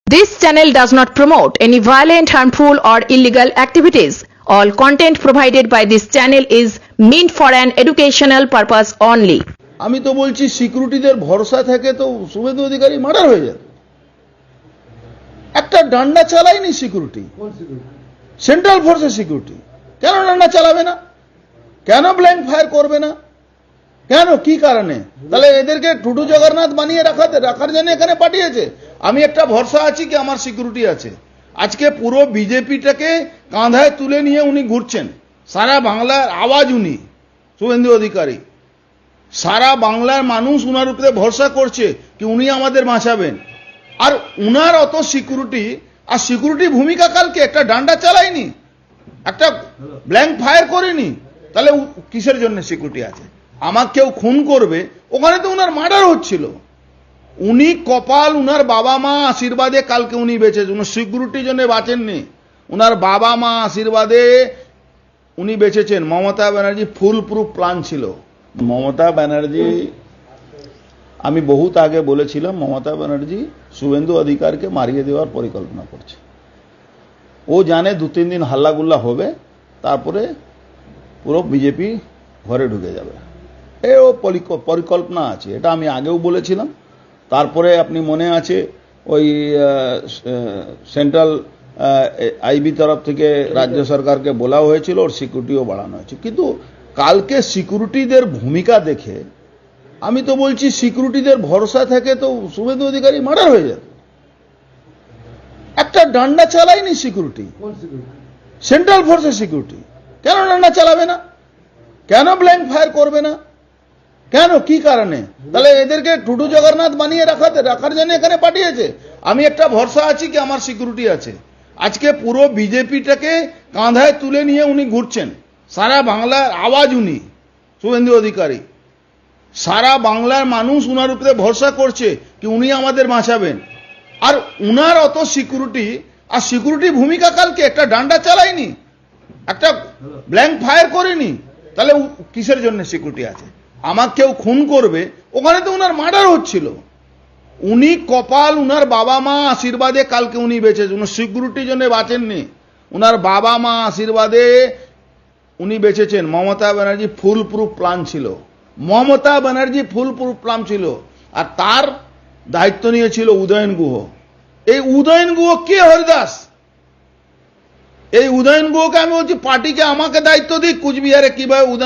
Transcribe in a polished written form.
This channel does not promote any violent, harmful, or illegal activities. All content provided by this channel is meant for an educational purpose only. আমি তো বলছি সিকিউরিটিদের ভরসা থেকে তো Suvendu Adhikari murder হয়ে যেত। একটা ডান্ডা চালায়নি সিকিউরিটি, সেন্ট্রাল ফোর্সের সিকিউরিটি। কেন ডান্ডা চালাবে না? কেন ব্ল্যাঙ্ক ফায়ার করবে না? কেন, কি কারণে? তাহলে এদেরকে টুটু জগন্নাথ বানিয়ে রাখার জন্য এখানে পাঠিয়েছে। আমি একটা ভরসা আছি কি আমার সিকিউরিটি আছে। আজকে পুরো বিজেপিটাকে কাঁধায় তুলে নিয়ে উনি ঘুরছেন। সারা বাংলার আওয়াজ উনি, শুভেন্দু অধিকারী। সারা বাংলার মানুষ উনার উপরে ভরসা করছে কি উনি আমাদের বাঁচাবেন। আর উনার অত সিকিউরিটি, আর সিকিউরিটি ভূমিকা কালকে একটা ডান্ডা চালায়নি, একটা ব্ল্যাঙ্ক ফায়ার করেনি। তাহলে কিসের জন্য সিকিউরিটি আছে? আমাকে কেউ খুন করবে, ওখানে তো উনার মার্ডার হচ্ছিল। উনি কপাল, উনার বাবা মা আশীর্বাদে কালকে উনি বেঁচেছেন। উনি সিকিউরিটির জন্য বাঁচেননি, উনার বাবা মা আশীর্বাদে উনি বেঁচেছেন। Mamata Banerjee foolproof plan ছিল। মমতা ব্যানার্জি, আমি বহুত আগে বলেছিলাম মমতা ব্যানার্জি শুভেন্দু অধিকারকে মারিয়ে দেওয়ার পরিকল্পনা করছে। ও জানে 2-3 দিন হাল্লাগুল্লা হবে, তারপরে পুরো বিজেপি ঘরে ঢুকে যাবে। ও পরিকল্পনা আছে, এটা আমি আগেও বলেছিলাম। তারপরে আপনি মনে আছে ওই সেন্ট্রাল আইবি তরফ থেকে রাজ্য সরকারকে বলা হয়েছিল, ওর সিকিউরিটিও বাড়ানো হয়েছে। কিন্তু কালকে সিকিউরিটিদের ভূমিকা দেখে আমি তো বলছি সিকিউরিটিদের ভরসা থেকে তো শুভেন্দু অধিকারী মার্ডার হয়ে যেত। একটা ডান্ডা চালায়নি সিকিউরিটি, সেন্ট্রাল ফোর্সের সিকিউরিটি। কেন ডান্ডা চালাবে না? কেন ব্ল্যাঙ্ক ফায়ার করবে না? কেন, কি কারণে? তাহলে এদেরকে টুটু জগন্নাথ বানিয়ে রাখার জন্য এখানে পাঠিয়েছে। আমি একটা ভরসা আছি কি আমার সিকিউরিটি আছে। আজকে পুরো বিজেপিটাকে কাঁধায় তুলে নিয়ে উনি ঘুরছেন। সারা বাংলার আওয়াজ উনি, শুভেন্দু অধিকারী। সারা বাংলার মানুষ উনার উপরে ভরসা করছে কি উনি আমাদের বাঁচাবেন। আর উনার অত সিকিউরিটি, আর সিকিউরিটি ভূমিকা কালকে একটা ডান্ডা চালায়নি, একটা ব্ল্যাঙ্ক ফায়ার করেনি। তাহলে কিসের জন্য সিকিউরিটি আছে? আমাকে কেউ খুন করবে, ওখানে তো উনার মার্ডার হচ্ছিল। উনি কপাল, উনার বাবা মা আশীর্বাদে কালকে উনি বেঁচেছেন। উনি সিকিউরিটির জন্য বাঁচেননি, উনার বাবা মা আশীর্বাদে উনি বেঁচেছেন। Mamata Banerjee foolproof plan ছিল। Mamata Banerjee foolproof plan ছিল। আর তার দায়িত্ব নিয়েছিল উদয়ন গুহ। এই উদয়ন গুহ কে? হরিদাস। এই উদয়ন গুহকে আমি বলছি পার্টিকে আমাকে দায়িত্ব দিক, কুচবিহারে কিভাবে